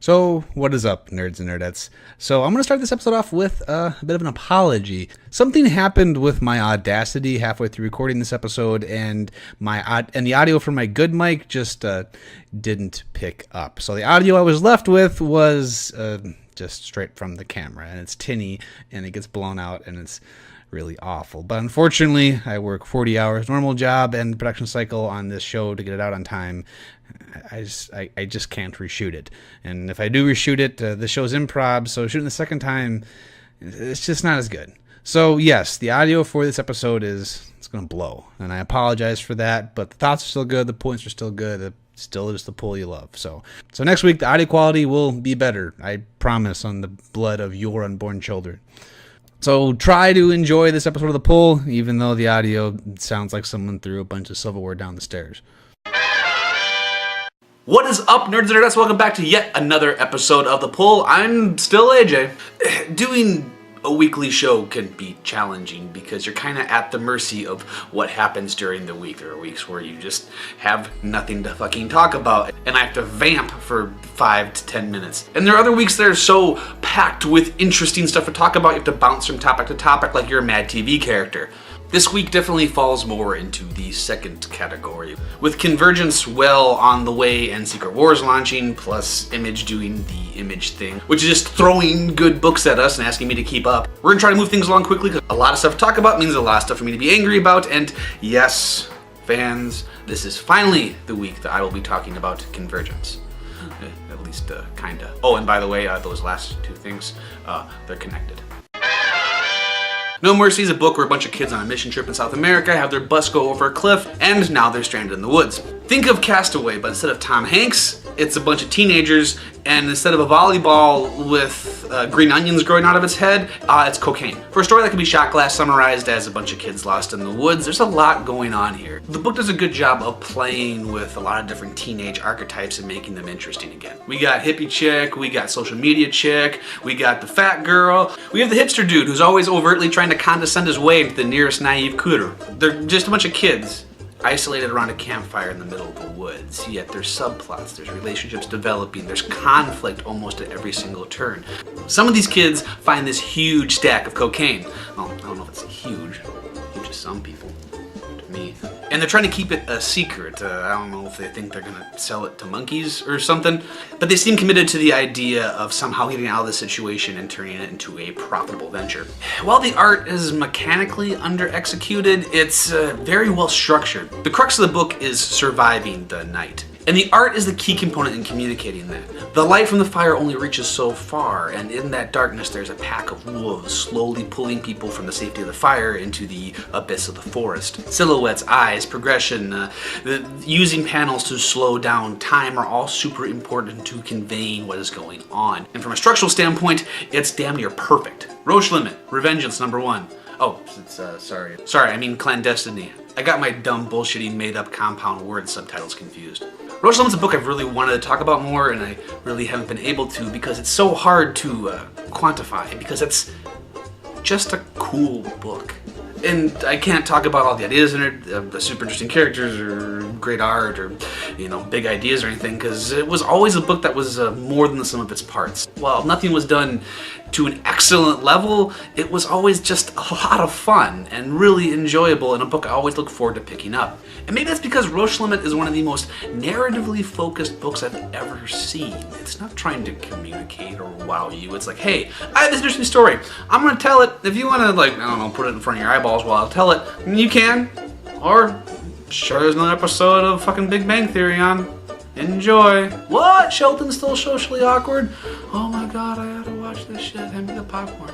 So, what is up, nerds and nerdettes? So, I'm going to start this episode off with a bit of an apology. Something happened with my Audacity halfway through recording this episode, and the audio from my good mic just didn't pick up. So, the audio I was left with was just straight from the camera, and it's tinny, and it gets blown out, and it's really awful. But unfortunately, I work 40 hours normal job and production cycle on this show to get it out on time. I just can't reshoot it. And if I do reshoot it, the show's improv, so shooting the second time, it's just not as good. So yes, the audio for this episode it's going to blow. And I apologize for that, but the thoughts are still good, the points are still good, it's still just the pull you love. So next week, the audio quality will be better. I promise, on the blood of your unborn children. So try to enjoy this episode of The Pull, even though the audio sounds like someone threw a bunch of silverware down the stairs. What is up, nerds and nerdettes? Welcome back to yet another episode of The Pull. I'm still AJ. Doing a weekly show can be challenging because you're kind of at the mercy of what happens during the week. There are weeks where you just have nothing to fucking talk about, and I have to vamp for 5 to 10 minutes. And there are other weeks that are so packed with interesting stuff to talk about, you have to bounce from topic to topic like you're a Mad TV character. This week definitely falls more into the second category. With Convergence well on the way and Secret Wars launching, plus Image doing the Image thing, which is just throwing good books at us and asking me to keep up. We're gonna try to move things along quickly because a lot of stuff to talk about means a lot of stuff for me to be angry about, and yes, fans, this is finally the week that I will be talking about Convergence. At least, kinda. Oh, and by the way, those last two things, they're connected. No Mercy is a book where a bunch of kids on a mission trip in South America have their bus go over a cliff, and now they're stranded in the woods. Think of Castaway, but instead of Tom Hanks, it's a bunch of teenagers, and instead of a volleyball with green onions growing out of its head, it's cocaine. For a story that can be shot glass summarized as a bunch of kids lost in the woods, there's a lot going on here. The book does a good job of playing with a lot of different teenage archetypes and making them interesting again. We got hippie chick, we got social media chick, we got the fat girl, we have the hipster dude who's always overtly trying to condescend his way into the nearest naive cooter. They're just a bunch of kids isolated around a campfire in the middle of the woods, yet there's subplots, there's relationships developing, there's conflict almost at every single turn. Some of these kids find this huge stack of cocaine. Well, I don't know if it's huge to some people, to me. And they're trying to keep it a secret. I don't know if they think they're gonna sell it to monkeys or something, but they seem committed to the idea of somehow getting out of the situation and turning it into a profitable venture. While the art is mechanically under-executed, it's very well structured. The crux of the book is surviving the night. And the art is the key component in communicating that. The light from the fire only reaches so far, and in that darkness there's a pack of wolves slowly pulling people from the safety of the fire into the abyss of the forest. Silhouettes, eyes, progression, using panels to slow down time are all super important to conveying what is going on. And from a structural standpoint, it's damn near perfect. Roach Limit, Revengeance #1. Oh, sorry, I mean Clandestiny. I got my dumb, bullshitty, made-up compound word subtitles confused. Roach Limit's a book I've really wanted to talk about more, and I really haven't been able to because it's so hard to quantify, because it's just a cool book. And I can't talk about all the ideas in it, the super interesting characters, or great art, or, big ideas or anything, because it was always a book that was more than the sum of its parts. While nothing was done to an excellent level, it was always just a lot of fun and really enjoyable, and a book I always look forward to picking up. And maybe that's because Roche Limit is one of the most narratively focused books I've ever seen. It's not trying to communicate or wow you. It's like, hey, I have this interesting story. I'm gonna tell it. If you wanna, put it in front of your eyeballs while I'll tell it, you can. Or, sure, there's another episode of fucking Big Bang Theory on. Enjoy. What? Sheldon's still socially awkward? Oh my god, I had to watch this shit. Hand me the popcorn.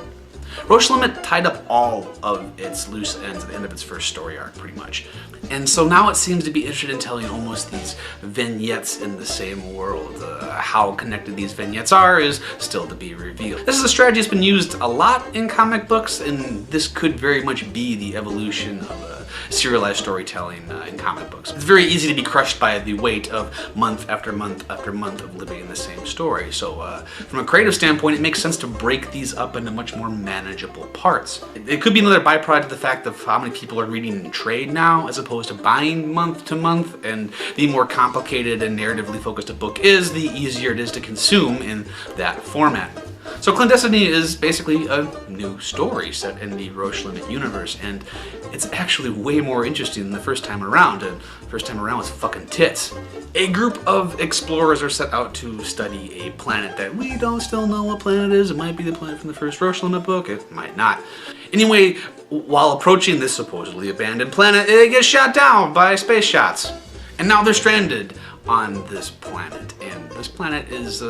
Roche Limit tied up all of its loose ends at the end of its first story arc, pretty much. And so now it seems to be interested in telling almost these vignettes in the same world. How connected these vignettes are is still to be revealed. This is a strategy that's been used a lot in comic books, and this could very much be the evolution of serialized storytelling in comic books. It's very easy to be crushed by the weight of month after month after month of living in the same story. So from a creative standpoint, it makes sense to break these up into much more manageable parts. It could be another byproduct of the fact of how many people are reading in trade now as opposed to buying month to month, and the more complicated and narratively focused a book is, the easier it is to consume in that format. So Clandestiny is basically a new story set in the Roche Limit universe, and it's actually way more interesting than the first time around, and the first time around was fucking tits. A group of explorers are set out to study a planet that we don't still know what planet it is. It might be the planet from the first Roche Limit book, it might not. Anyway, while approaching this supposedly abandoned planet, it gets shot down by space shots. And now they're stranded on this planet, and this planet is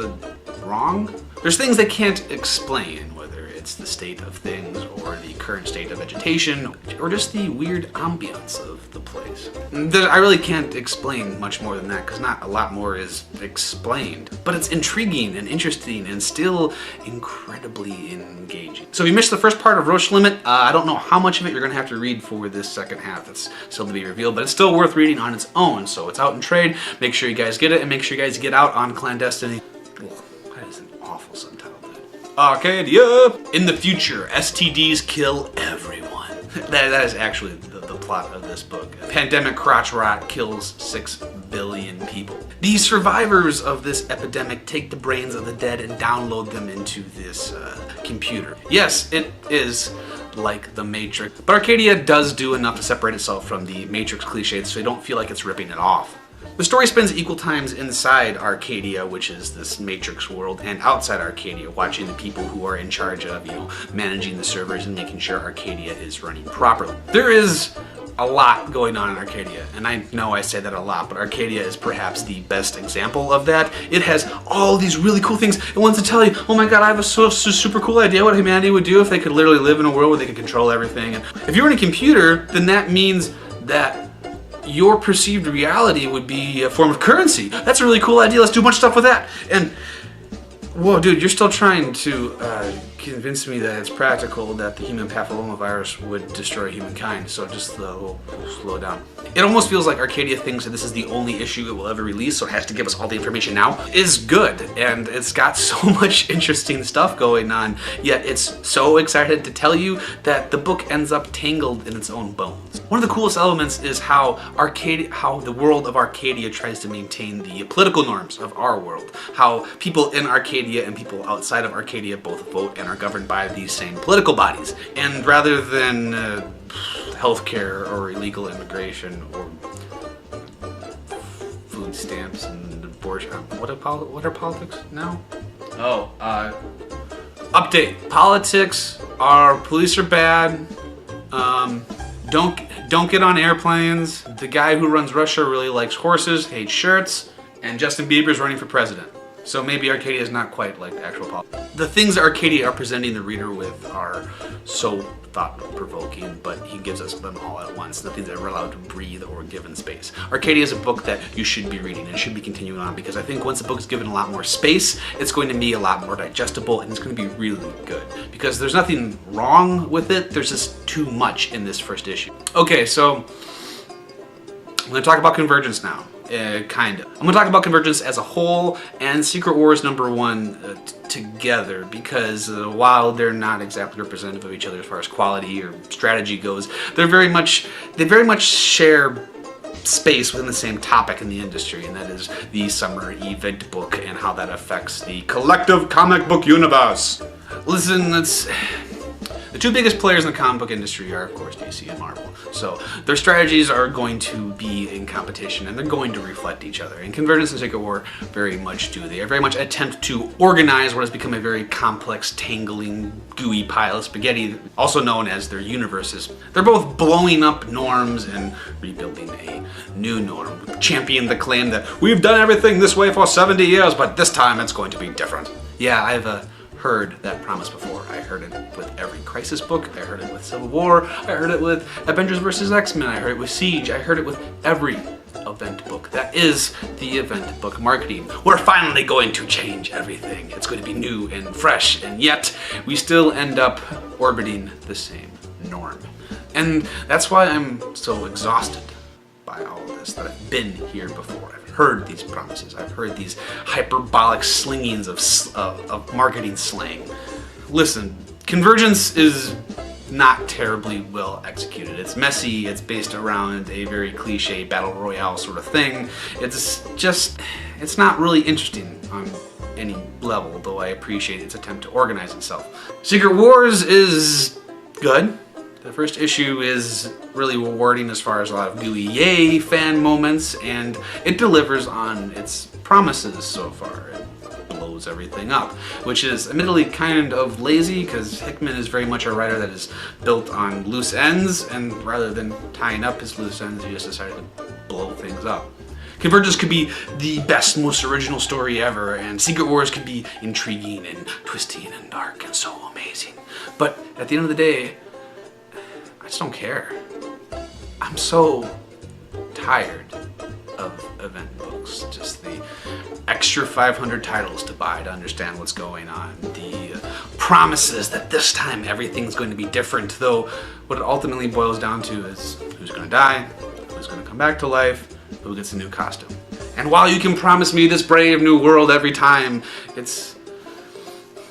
wrong. There's things they can't explain, whether it's the state of things or the current state of vegetation or just the weird ambiance of the place. I really can't explain much more than that because not a lot more is explained, but it's intriguing and interesting and still incredibly engaging. So if you missed the first part of Roach Limit, I don't know how much of it you're going to have to read for this second half. It's still to be revealed, but it's still worth reading on its own. So it's out in trade. Make sure you guys get it, and make sure you guys get out on Clandestiny. That is an awful subtitle, dude. Arcadia! In the future, STDs kill everyone. That is actually the plot of this book. Pandemic crotch rot kills 6 billion people. The survivors of this epidemic take the brains of the dead and download them into this computer. Yes, it is like the Matrix, but Arcadia does do enough to separate itself from the Matrix cliches so you don't feel like it's ripping it off. The story spends equal times inside Arcadia, which is this Matrix world, and outside Arcadia, watching the people who are in charge of, managing the servers and making sure Arcadia is running properly. There is a lot going on in Arcadia, and I know I say that a lot, but Arcadia is perhaps the best example of that. It has all these really cool things it wants to tell you. Oh my god, I have a super cool idea what humanity would do if they could literally live in a world where they could control everything. And if you're in a computer, then that means that your perceived reality would be a form of currency. That's a really cool idea. Let's do a bunch of stuff with that. And whoa, dude, you're still trying to convince me that it's practical that the human papillomavirus would destroy humankind. So just we'll slow down. It almost feels like Arcadia thinks that this is the only issue it will ever release, so it has to give us all the information now. Is good, and it's got so much interesting stuff going on, yet it's so excited to tell you that the book ends up tangled in its own bones. One of the coolest elements is how the world of Arcadia tries to maintain the political norms of our world. How people in Arcadia and people outside of Arcadia both vote and are governed by these same political bodies. And rather than healthcare or illegal immigration or food stamps and abortion, what are politics now? Oh, update. Politics are, police are bad. Don't get on airplanes. The guy who runs Russia really likes horses, hates shirts, and Justin Bieber's running for president. So maybe Arcadia is not quite like actual politics. The things Arcadia are presenting the reader with are so thought-provoking, but he gives us them all at once. Nothing's ever allowed to breathe or given space. Arcadia is a book that you should be reading and should be continuing on, because I think once the book is given a lot more space, it's going to be a lot more digestible, and it's going to be really good. Because there's nothing wrong with it, there's just too much in this first issue. Okay, so I'm going to talk about Convergence now. Kind of. I'm going to talk about Convergence as a whole and Secret Wars #1 together, because while they're not exactly representative of each other as far as quality or strategy goes, they very much share space within the same topic in the industry, and that is the summer event book and how that affects the collective comic book universe. Listen, the two biggest players in the comic book industry are, of course, DC and Marvel. So their strategies are going to be in competition, and they're going to reflect each other. And Convergence and Secret War very much do. They very much attempt to organize what has become a very complex, tangling, gooey pile of spaghetti, also known as their universes. They're both blowing up norms and rebuilding a new norm, championing the claim that we've done everything this way for 70 years, but this time it's going to be different. Yeah, I've heard that promise before. I heard it with every Crisis book, I heard it with Civil War, I heard it with Avengers vs. X-Men, I heard it with Siege, I heard it with every event book. That is the event book marketing. We're finally going to change everything. It's going to be new and fresh, and yet we still end up orbiting the same norm. And that's why I'm so exhausted by all of this, that I've been here before. I've heard these promises. I've heard these hyperbolic slingings of marketing slang. Listen, Convergence is not terribly well executed. It's messy, it's based around a very cliche battle royale sort of thing. It's not really interesting on any level, though I appreciate its attempt to organize itself. Secret Wars is good. The first issue is really rewarding as far as a lot of gooey yay fan moments, and it delivers on its promises so far. It blows everything up, which is admittedly kind of lazy because Hickman is very much a writer that is built on loose ends, and rather than tying up his loose ends, he just decided to blow things up. Convergence could be the best, most original story ever, and Secret Wars could be intriguing and twisty and dark and so amazing. But at the end of the day, I just don't care. I'm so tired of event books. Just the extra 500 titles to buy to understand what's going on. The promises that this time everything's going to be different, though what it ultimately boils down to is who's going to die, who's going to come back to life, who gets a new costume. And while you can promise me this brave new world every time, it's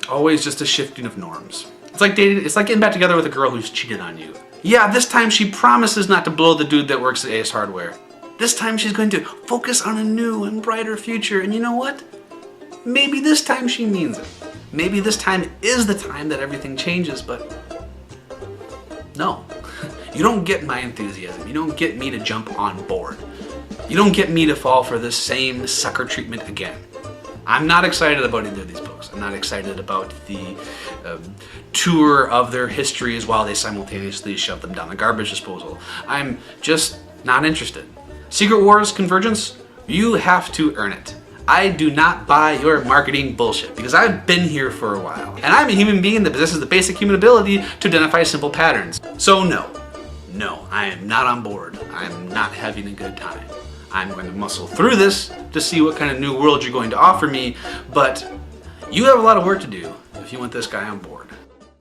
always just a shifting of norms. It's like getting back together with a girl who's cheated on you. Yeah, this time she promises not to blow the dude that works at Ace Hardware. This time she's going to focus on a new and brighter future, and you know what? Maybe this time she means it. Maybe this time is the time that everything changes, but no. You don't get my enthusiasm. You don't get me to jump on board. You don't get me to fall for this same sucker treatment again. I'm not excited about either of these books. I'm not excited about the tour of their histories while they simultaneously shove them down the garbage disposal. I'm just not interested. Secret Wars Convergence, you have to earn it. I do not buy your marketing bullshit because I've been here for a while. And I'm a human being that possesses the basic human ability to identify simple patterns. So no, I am not on board. I'm not having a good time. I'm going to muscle through this to see what kind of new world you're going to offer me, but you have a lot of work to do if you want this guy on board.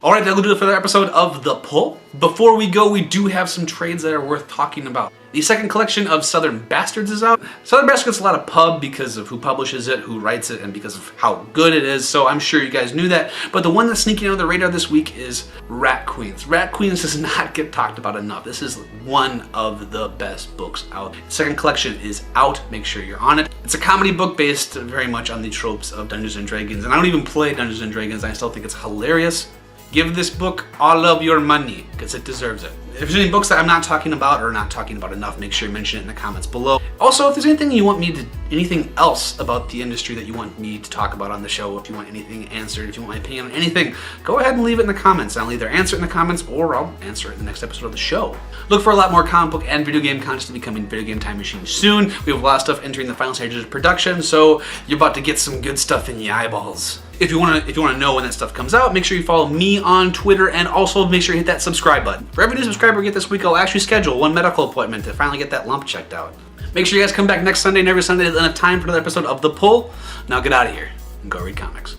Alright, that'll do it for the episode of The Pull. Before we go, we do have some trades that are worth talking about. The second collection of Southern Bastards is out. Southern Bastards gets a lot of pub because of who publishes it, who writes it, and because of how good it is, so I'm sure you guys knew that. But the one that's sneaking under the radar this week is Rat Queens. Rat Queens does not get talked about enough. This is one of the best books out. The second collection is out. Make sure you're on it. It's a comedy book based very much on the tropes of Dungeons & Dragons, and I don't even play Dungeons & Dragons. I still think it's hilarious. Give this book all of your money, because it deserves it. If there's any books that I'm not talking about or not talking about enough, make sure you mention it in the comments below. Also, if there's anything else about the industry that you want me to talk about on the show, if you want anything answered, if you want my opinion on anything, go ahead and leave it in the comments. I'll either answer it in the comments or I'll answer it in the next episode of the show. Look for a lot more comic book and video game content to be coming Video Game Time Machine soon. We have a lot of stuff entering the final stages of production, so you're about to get some good stuff in your eyeballs. If you want to know when that stuff comes out, make sure you follow me on Twitter, and also make sure you hit that subscribe button. For every new subscriber we get this week, I'll actually schedule one medical appointment to finally get that lump checked out. Make sure you guys come back next Sunday and every Sunday to have time for another episode of The Pull. Now get out of here and go read comics.